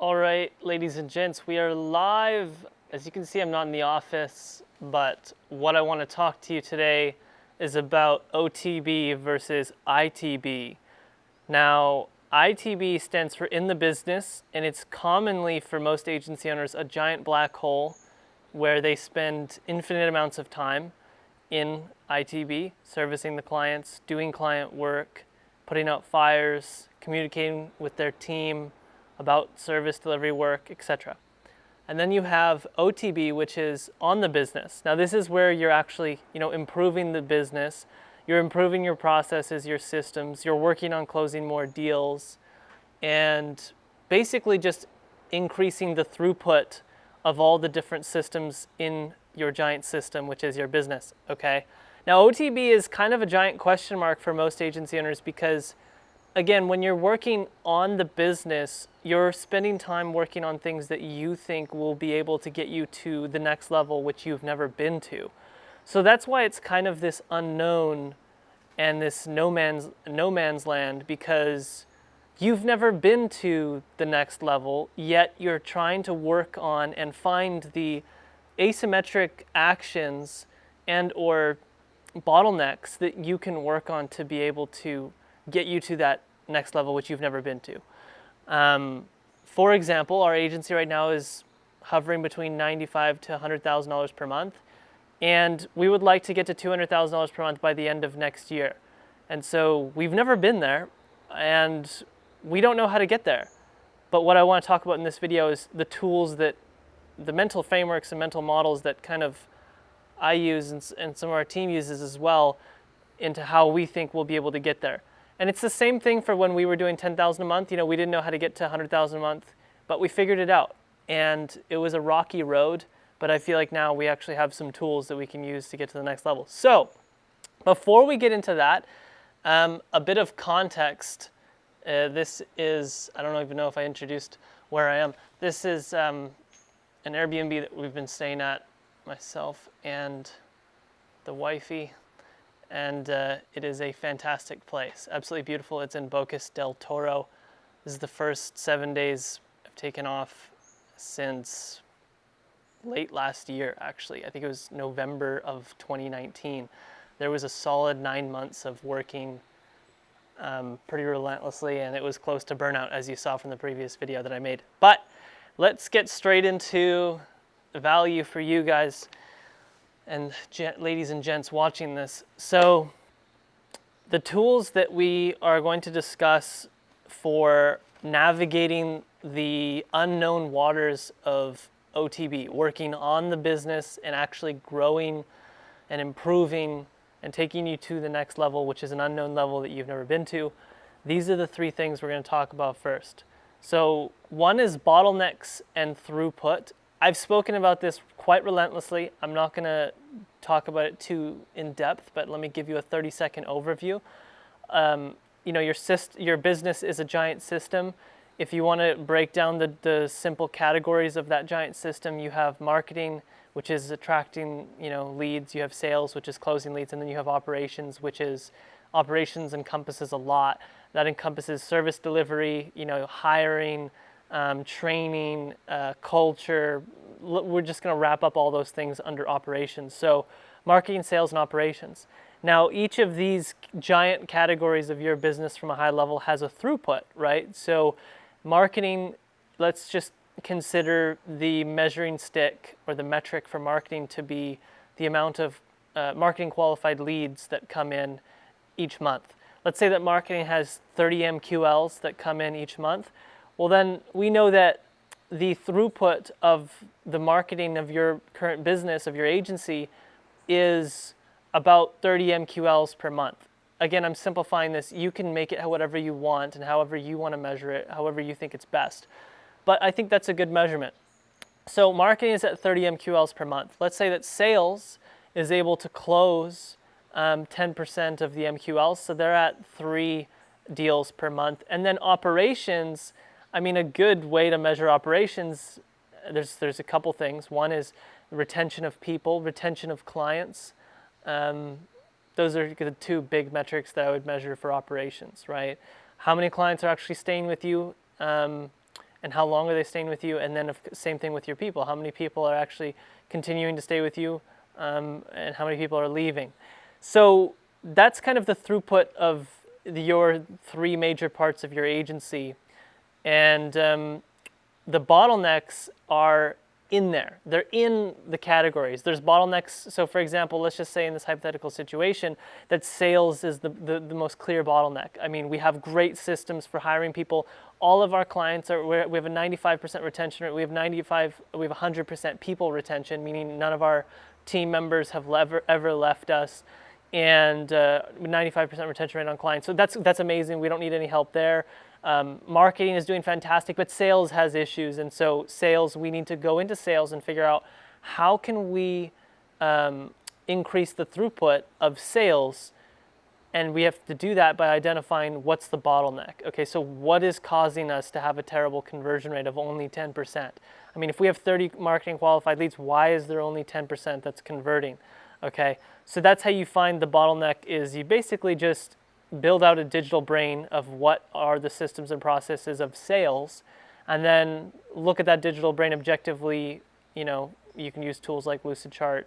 All right, ladies and gents, we are live. As you can see, I'm not in the office, but what I want to talk to you today is about OTB versus ITB. Now, ITB stands for in the business, and it's commonly for most agency owners a giant black hole where they spend infinite amounts of time in ITB, servicing the clients, doing client work, putting out fires, communicating with their team about service delivery work, etc. And then you have OTB, which is on the business. Now this is where you're actually, improving the business. You're improving your processes, your systems, you're working on closing more deals, and basically just increasing the throughput of all the different systems in your giant system, which is your business, okay? Now OTB is kind of a giant question mark for most agency owners because, again, when you're working on the business, you're spending time working on things that you think will be able to get you to the next level, which you've never been to. So that's why it's kind of this unknown and this no man's land, because you've never been to the next level, yet you're trying to work on and find the asymmetric actions and or bottlenecks that you can work on to be able to get you to that next level, which you've never been to. For example, our agency right now is hovering between $95,000 to $100,000 per month, and we would like to get to $200,000 per month by the end of next year. And so we've never been there, and we don't know how to get there. But what I want to talk about in this video is the tools that, the mental frameworks and mental models that kind of I use and some of our team uses as well into how we think we'll be able to get there. And it's the same thing for when we were doing 10,000 a month. We didn't know how to get to 100,000 a month, but we figured it out. And it was a rocky road, but I feel like now we actually have some tools that we can use to get to the next level. So before we get into that, a bit of context. This is, I don't even know if I introduced where I am. This is an Airbnb that we've been staying at, myself and the wifey. And it is a fantastic place, absolutely beautiful. It's in Bocas del Toro. This is the first 7 days I've taken off since late last year, actually. I think it was November of 2019. There was a solid 9 months of working pretty relentlessly, and it was close to burnout, as you saw from the previous video that I made. But let's get straight into the value for you guys and ladies and gents watching this. So the tools that we are going to discuss for navigating the unknown waters of OTB, working on the business and actually growing and improving and taking you to the next level, which is an unknown level that you've never been to. These are the three things we're going to talk about first. So one is bottlenecks and throughput. I've spoken about this quite relentlessly. I'm not going to talk about it too in depth, but let me give you a 30-second overview. Your business is a giant system. If you want to break down the simple categories of that giant system, you have marketing, which is attracting leads. You have sales, which is closing leads, and then you have operations, which is operations encompasses a lot. That encompasses service delivery, hiring, training, culture. We're just going to wrap up all those things under operations. So marketing, sales, and operations. Now, each of these giant categories of your business from a high level has a throughput, right? So marketing, let's just consider the measuring stick or the metric for marketing to be the amount of marketing qualified leads that come in each month. Let's say that marketing has 30 MQLs that come in each month. Well, then we know that the throughput of the marketing of your current business, of your agency, is about 30 MQLs per month. Again, I'm simplifying this. You can make it whatever you want and however you want to measure it, however you think it's best. But I think that's a good measurement. So marketing is at 30 MQLs per month. Let's say that sales is able to close 10% of the MQLs, so they're at 3 deals per month. And then operations, a good way to measure operations, there's a couple things. One is retention of people, retention of clients. Those are the two big metrics that I would measure for operations, right? How many clients are actually staying with you? And and how long are they staying with you, and then same thing with your people. How many people are actually continuing to stay with you, and how many people are leaving. So that's kind of the throughput of your three major parts of your agency. And the bottlenecks are in there. They're in the categories. There's bottlenecks. So for example, let's just say in this hypothetical situation that sales is the most clear bottleneck. I mean, we have great systems for hiring people. All of our clients we have a 95% retention rate. We have 100% people retention, meaning none of our team members have ever left us, and 95% retention rate on clients. So that's amazing. We don't need any help there. Marketing is doing fantastic, but sales has issues. And so we need to go into sales and figure out how can we increase the throughput of sales. And we have to do that by identifying what's the bottleneck. Okay, so what is causing us to have a terrible conversion rate of only 10%? I mean, if we have 30 marketing qualified leads, why is there only 10% that's converting? Okay, so that's how you find the bottleneck. Is you basically just build out a digital brain of what are the systems and processes of sales, and then look at that digital brain objectively. You know, you can use tools like Lucidchart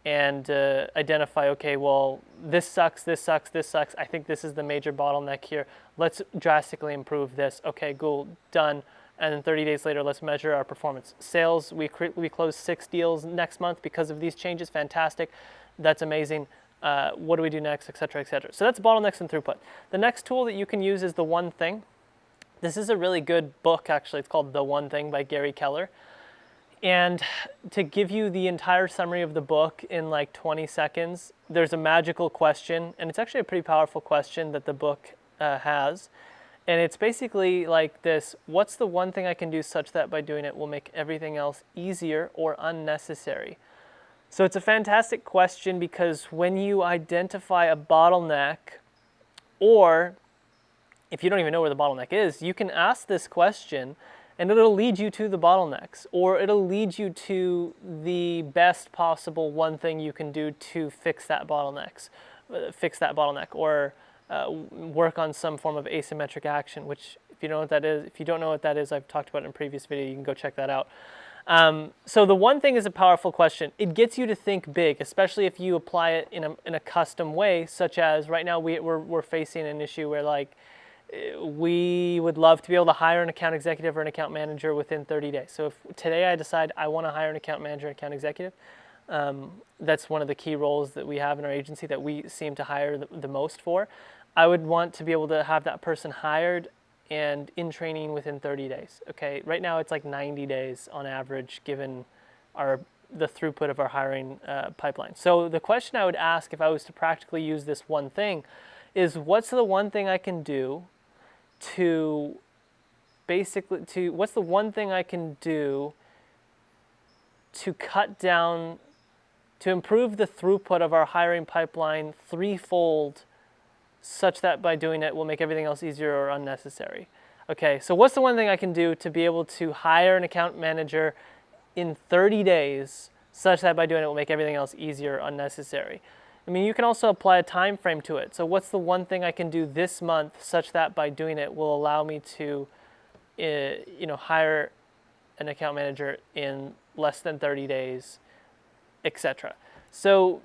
and identify, okay, well, this sucks, this sucks, this sucks. I think this is the major bottleneck here. Let's drastically improve this. Okay, cool, done. And then 30 days later, let's measure our performance. Sales, we closed 6 deals next month because of these changes. Fantastic. That's amazing. What do we do next, et cetera, et cetera. So that's bottlenecks and throughput. The next tool that you can use is The One Thing. This is a really good book, actually. It's called The One Thing by Gary Keller. And to give you the entire summary of the book in like 20 seconds, there's a magical question, and it's actually a pretty powerful question that the book has. And it's basically like this: what's the one thing I can do such that by doing it will make everything else easier or unnecessary? So it's a fantastic question, because when you identify a bottleneck, or if you don't even know where the bottleneck is, you can ask this question and it'll lead you to the bottlenecks, or it'll lead you to the best possible one thing you can do to fix that bottleneck, or work on some form of asymmetric action, which if you don't know what that is, I've talked about it in a previous video. You can go check that out. So the one thing is a powerful question. It gets you to think big, especially if you apply it in a custom way, such as right now we're facing an issue where like we would love to be able to hire an account executive or an account manager within 30 days. So if today I decide I want to hire an account manager, account executive, that's one of the key roles that we have in our agency that we seem to hire the most for. I would want to be able to have that person hired and in training within 30 days. Okay, right now it's like 90 days on average, given the throughput of our hiring pipeline. So the question I would ask if I was to practically use this one thing is, what's the one thing I can do to cut down, to improve the throughput of our hiring pipeline threefold, such that by doing it will make everything else easier or unnecessary. Okay, so what's the one thing I can do to be able to hire an account manager in 30 days, such that by doing it will make everything else easier or unnecessary? I mean, you can also apply a time frame to it. So what's the one thing I can do this month, such that by doing it will allow me to hire an account manager in less than 30 days, etc. So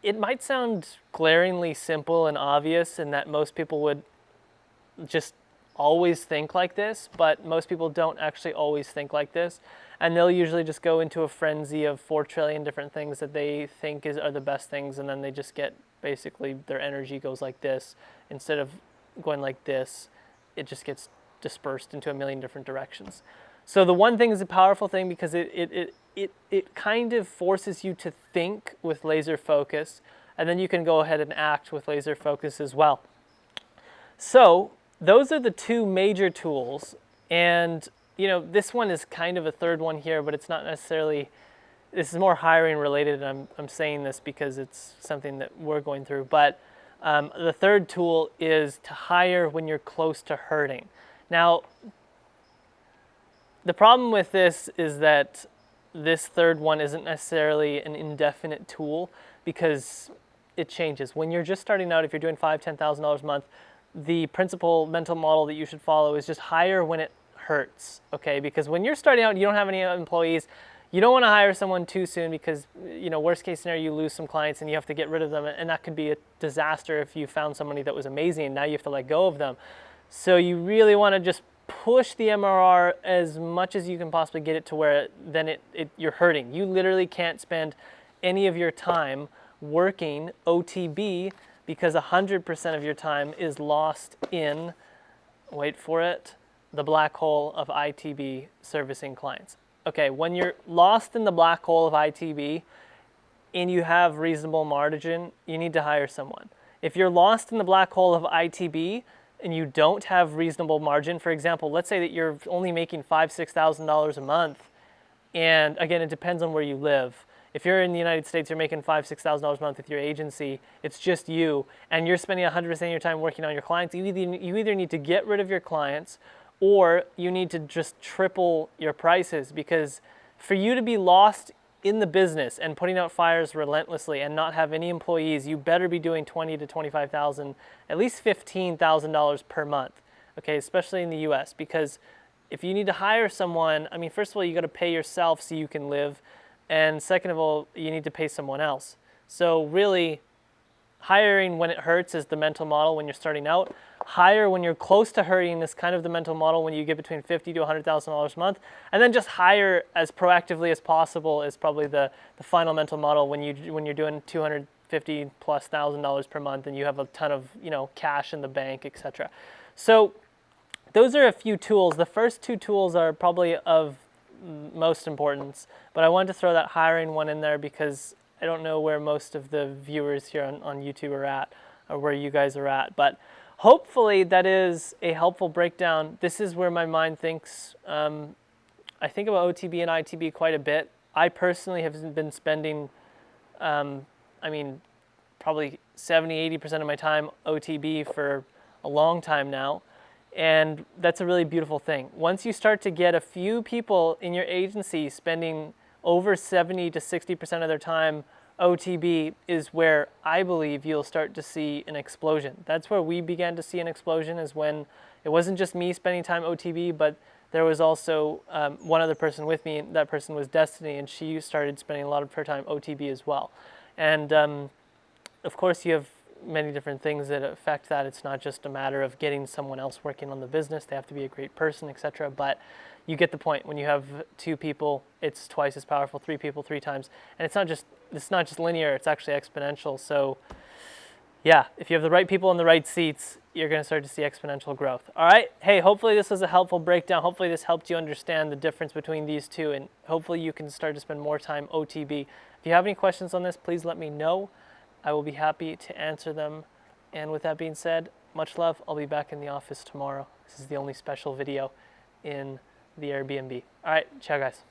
it might sound glaringly simple and obvious, and that most people would just always think like this, but most people don't actually always think like this, and they'll usually just go into a frenzy of 4 trillion different things that they think are the best things, and then they just get, basically their energy goes like this. Instead of going like this, it just gets dispersed into a million different directions. So the one thing is a powerful thing, because it kind of forces you to think with laser focus, and then you can go ahead and act with laser focus as well. So those are the 2 major tools, and this one is kind of a third one here, but it's not necessarily, this is more hiring related, and I'm saying this because it's something that we're going through. But the third tool is to hire when you're close to hurting. Now, the problem with this is that this third one isn't necessarily an indefinite tool, because it changes. When you're just starting out, if you're doing $5,000, $10,000 a month, the principal mental model that you should follow is just hire when it hurts, okay? Because when you're starting out and you don't have any employees, you don't want to hire someone too soon because, worst case scenario, you lose some clients and you have to get rid of them, and that could be a disaster if you found somebody that was amazing and now you have to let go of them. So you really want to just push the MRR as much as you can possibly get it to where then you're hurting. You literally can't spend any of your time working OTB because 100% of your time is lost in, wait for it, the black hole of ITB servicing clients. Okay, when you're lost in the black hole of ITB and you have reasonable margin, you need to hire someone. If you're lost in the black hole of ITB and you don't have reasonable margin, for example, let's say that you're only making $5,000, $6,000 a month, and again, it depends on where you live. If you're in the United States, you're making $5,000, $6,000 a month with your agency, it's just you, and you're spending 100% of your time working on your clients, you either need to get rid of your clients or you need to just triple your prices, because for you to be lost in the business and putting out fires relentlessly and not have any employees, you better be doing $20,000 to $25,000, at least $15,000 per month, okay, especially in the US, because if you need to hire someone, I mean, first of all, you got to pay yourself so you can live, and second of all, you need to pay someone else. So really, hiring when it hurts is the mental model when you're starting out. Hire when you're close to hurting is kind of the mental model when you get between $50,000 to $100,000 a month. And then just hire as proactively as possible is probably the final mental model when you're doing $250,000+ per month and you have a ton of cash in the bank, etc. So those are a few tools. The first two tools are probably of most importance, but I wanted to throw that hiring one in there because I don't know where most of the viewers here on YouTube are at, or where you guys are at, but hopefully that is a helpful breakdown. This is where my mind thinks. I think about OTB and ITB quite a bit. I personally have been spending, probably 70-80% of my time OTB for a long time now. And that's a really beautiful thing. Once you start to get a few people in your agency spending over 70 to 60% of their time OTB is where I believe you'll start to see an explosion. That's where we began to see an explosion, is when it wasn't just me spending time OTB, but there was also one other person with me, and that person was Destiny, and she started spending a lot of her time OTB as well. And of course you have many different things that affect that. It's not just a matter of getting someone else working on the business. They have to be a great person, etc. But you get the point. When you have two people, it's twice as powerful. Three people, three times. And it's not just linear. It's actually exponential. So yeah, if you have the right people in the right seats, you're going to start to see exponential growth. All right. Hey, hopefully this was a helpful breakdown. Hopefully this helped you understand the difference between these two, and hopefully you can start to spend more time OTB. If you have any questions on this, please let me know. I will be happy to answer them. And with that being said, much love. I'll be back in the office tomorrow. This is the only special video in the Airbnb. All right, ciao guys.